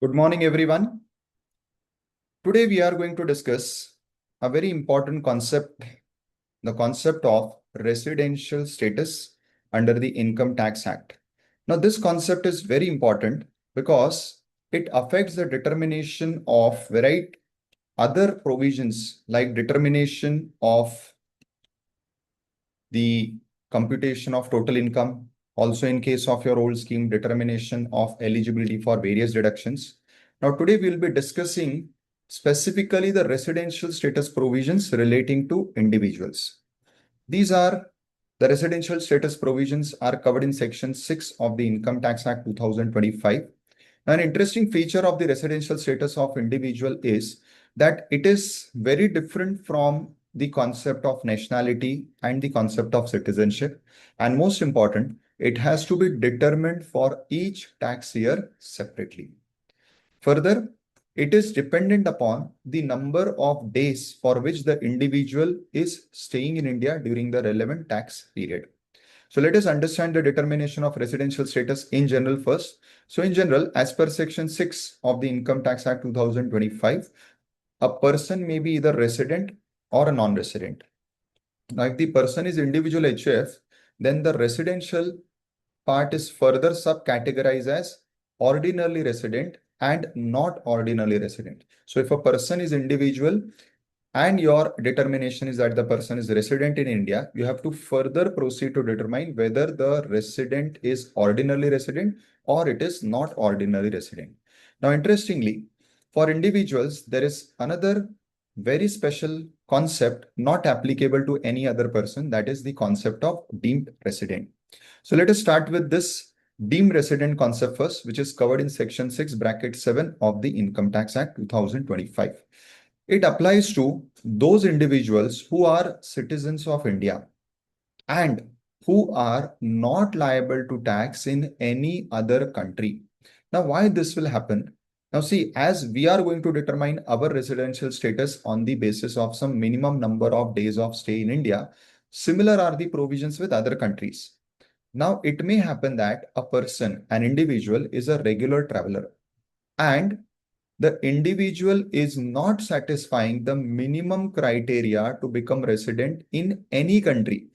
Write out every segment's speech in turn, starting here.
Good morning, everyone. Today, we are going to discuss a very important concept, the concept of residential status under the Income Tax Act. Now, this concept is very important because it affects the determination of variety other provisions like determination of the computation of total income. Also, in case of your old scheme, determination of eligibility for various deductions. Now, today we'll be discussing specifically the residential status provisions relating to individuals. These are the residential status provisions are covered in Section 6 of the Income Tax Act 2025. An interesting feature of the residential status of individual is that it is very different from the concept of nationality and the concept of citizenship. And most important, it has to be determined for each tax year separately. Further, it is dependent upon the number of days for which the individual is staying in India during the relevant tax period. So let us understand the determination of residential status in general first. So in general, as per Section 6 of the Income Tax Act 2025, a person may be either resident or a non-resident. Now, if the person is individual HUF, then the residential part is further subcategorized as ordinarily resident and not ordinarily resident. So if a person is individual and your determination is that the person is resident in India, you have to further proceed to determine whether the resident is ordinarily resident or it is not ordinarily resident. Now, interestingly, for individuals, there is another very special concept not applicable to any other person, that is the concept of deemed resident. So let us start with this deemed resident concept first, which is covered in Section 6 bracket 7 of the Income Tax Act 2025. It applies to those individuals who are citizens of India and who are not liable to tax in any other country. Now, why this will happen? Now, see, as we are going to determine our residential status on the basis of some minimum number of days of stay in India, similar are the provisions with other countries. Now, it may happen that a person, an individual, is a regular traveler and the individual is not satisfying the minimum criteria to become resident in any country.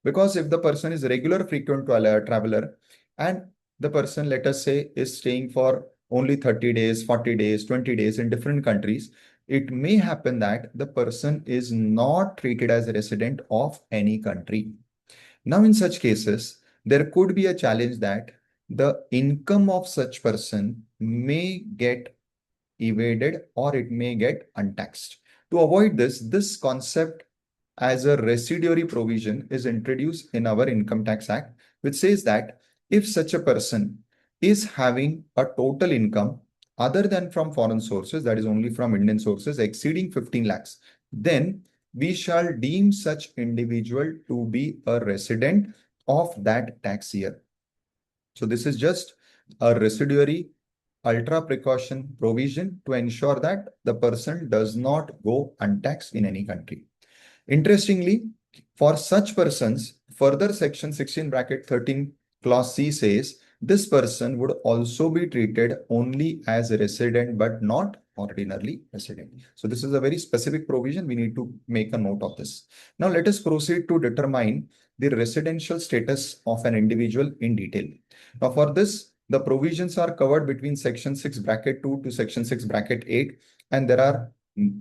Because if the person is a regular frequent traveler and the person, let us say, is staying for only 30 days, 40 days, 20 days in different countries, it may happen that the person is not treated as a resident of any country. Now, in such cases, there could be a challenge that the income of such person may get evaded or it may get untaxed. To avoid this, this concept as a residuary provision is introduced in our Income Tax Act, which says that if such a person is having a total income other than from foreign sources, that is only from Indian sources, exceeding 15 lakhs, then we shall deem such individual to be a resident of that tax year. So this is just a residuary ultra precaution provision to ensure that the person does not go untaxed in any country. Interestingly, for such persons, further Section 16 bracket 13 clause C says this person would also be treated only as a resident but not ordinarily resident. So this is a very specific provision. We need to make a note of this. Now let us proceed to determine the residential status of an individual in detail. Now for this, the provisions are covered between Section 6 bracket 2 to Section 6 bracket 8, and there are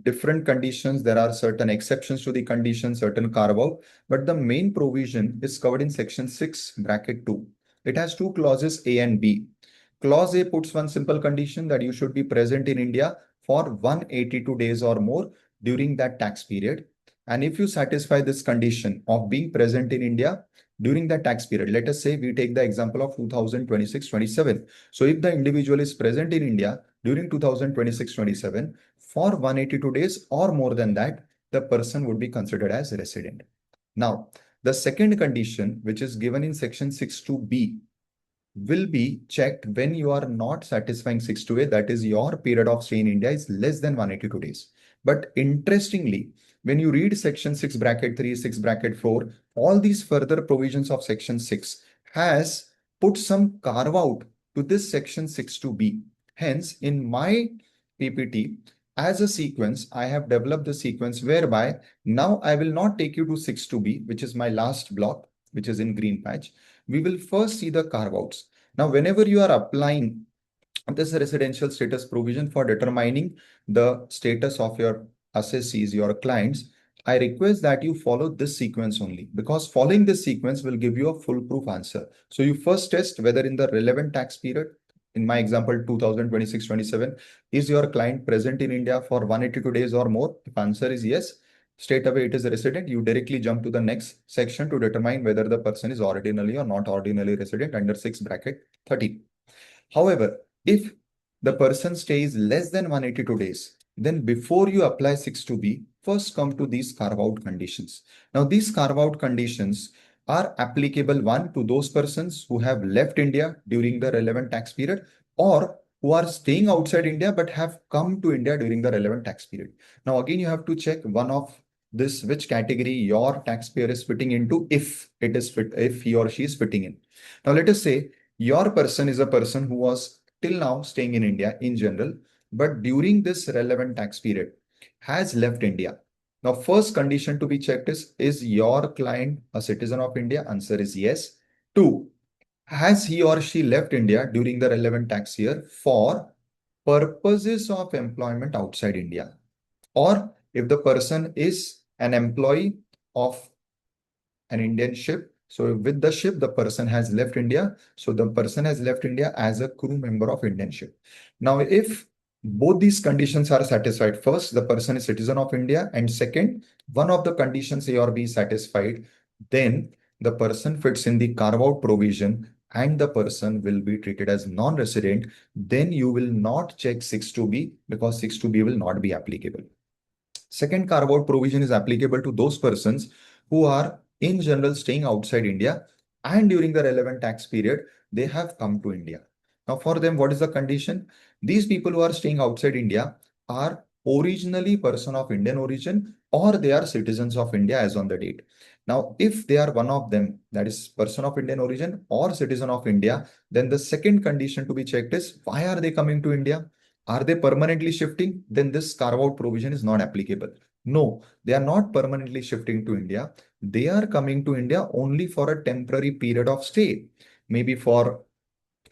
different conditions. There are certain exceptions to the condition, certain carve out, but the main provision is covered in Section 6 bracket 2. It has two clauses, A and B. Clause A puts one simple condition that you should be present in India for 182 days or more during that tax period. And if you satisfy this condition of being present in India during that tax period, let us say we take the example of 2026-27. So if the individual is present in India during 2026-27 for 182 days or more than that, the person would be considered as a resident. Now, the second condition, which is given in Section 6.2b, will be checked when you are not satisfying 6.2a, that is your period of stay in India is less than 182 days. But interestingly, when you read Section 6 bracket 3, 6 bracket 4, all these further provisions of Section 6 has put some carve out to this Section 6.2b. Hence, in my PPT, as a sequence, I have developed the sequence whereby now I will not take you to 6-2B, which is my last block, which is in green patch. We will first see the carve outs. Now, whenever you are applying this residential status provision for determining the status of your assessees, your clients, I request that you follow this sequence only, because following this sequence will give you a foolproof answer. So you first test whether in the relevant tax period, in my example 2026-27, is your client present in India for 182 days or more? If answer is yes, straight away it is a resident. You directly jump to the next section to determine whether the person is ordinally or not ordinally resident under 6 bracket 30. However, if the person stays less than 182 days, then before you apply 6-2B, first come to these carve-out conditions. Now, these carve-out conditions are applicable, one, to those persons who have left India during the relevant tax period, or who are staying outside India but have come to India during the relevant tax period. Now, again, you have to check one of this, which category your taxpayer is fitting into, if it is fit, if he or she is fitting in. Now, let us say your person is a person who was till now staying in India in general, but during this relevant tax period has left India. Now, first condition to be checked is your client a citizen of India? Answer is yes. Two, has he or she left India during the relevant tax year for purposes of employment outside India? Or if the person is an employee of an Indian ship. So with the ship, the person has left India. So the person has left India as a crew member of Indian ship. Now, if both these conditions are satisfied, first, the person is citizen of India, and second, one of the conditions A or B is satisfied, then the person fits in the carve-out provision and the person will be treated as non-resident. Then you will not check 6-2B, because 6-2B will not be applicable. Second carve-out provision is applicable to those persons who are in general staying outside India, and during the relevant tax period, they have come to India. Now, for them, what is the condition? These people who are staying outside India are originally person of Indian origin, or they are citizens of India as on the date. Now, if they are one of them, that is person of Indian origin or citizen of India, then the second condition to be checked is, why are they coming to India? Are they permanently shifting? Then this carve out provision is not applicable. No, they are not permanently shifting to India. They are coming to India only for a temporary period of stay, maybe for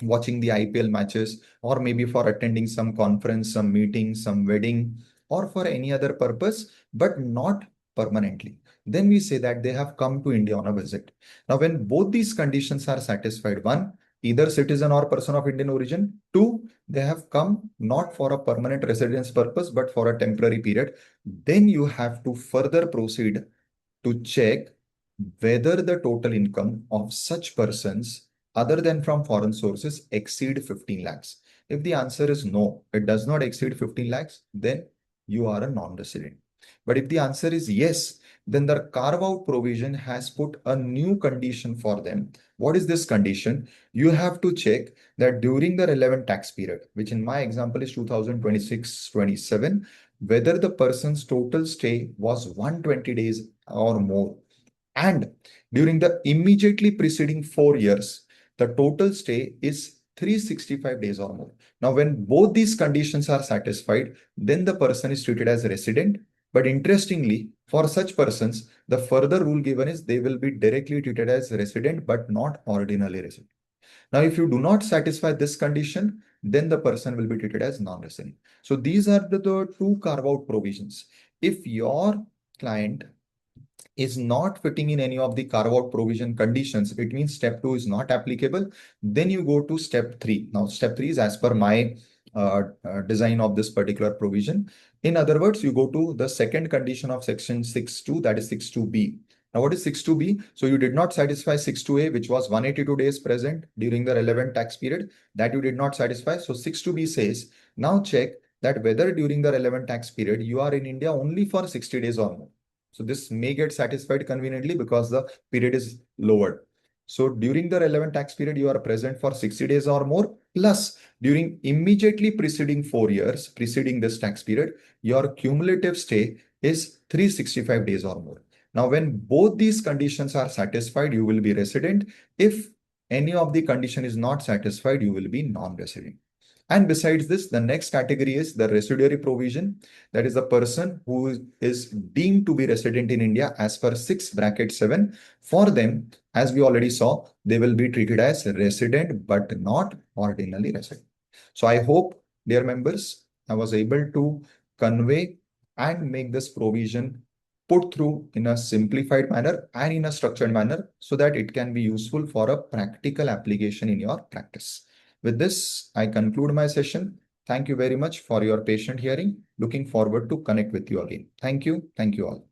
watching the IPL matches, or maybe for attending some conference, some meeting, some wedding, or for any other purpose, but not permanently. Then we say that they have come to India on a visit. Now, when both these conditions are satisfied, one, either citizen or person of Indian origin, two, they have come not for a permanent residence purpose, but for a temporary period, then you have to further proceed to check whether the total income of such persons other than from foreign sources exceed 15 lakhs. If the answer is no, it does not exceed 15 lakhs, then you are a non-resident. But if the answer is yes, then the carve out provision has put a new condition for them. What is this condition? You have to check that during the relevant tax period, which in my example is 2026-27, whether the person's total stay was 120 days or more. And during the immediately preceding 4 years, the total stay is 365 days or more. Now, when both these conditions are satisfied, then the person is treated as a resident. But interestingly, for such persons, the further rule given is they will be directly treated as resident, but not ordinarily resident. Now, if you do not satisfy this condition, then the person will be treated as non-resident. So these are the two carve-out provisions. If your client is not fitting in any of the carve out provision conditions, it means step 2 is not applicable. Then you go to step 3. Now, step 3 is as per my design of this particular provision. In other words, you go to the second condition of section 6.2, that is 6.2b. Now, what is 6.2b? So you did not satisfy 6.2a, which was 182 days present during the relevant tax period, that you did not satisfy. So 6.2b says, now check that whether during the relevant tax period you are in India only for 60 days or more. So this may get satisfied conveniently because the period is lowered. So during the relevant tax period, you are present for 60 days or more, plus during immediately preceding 4 years, preceding this tax period, your cumulative stay is 365 days or more. Now, when both these conditions are satisfied, you will be resident. If any of the condition is not satisfied, you will be non-resident. And besides this, the next category is the residuary provision. That is the person who is deemed to be resident in India as per 6 bracket 7. For them, as we already saw, they will be treated as resident but not ordinarily resident. So I hope, dear members, I was able to convey and make this provision put through in a simplified manner and in a structured manner so that it can be useful for a practical application in your practice. With this, I conclude my session. Thank you very much for your patient hearing. Looking forward to connect with you again. Thank you. Thank you all.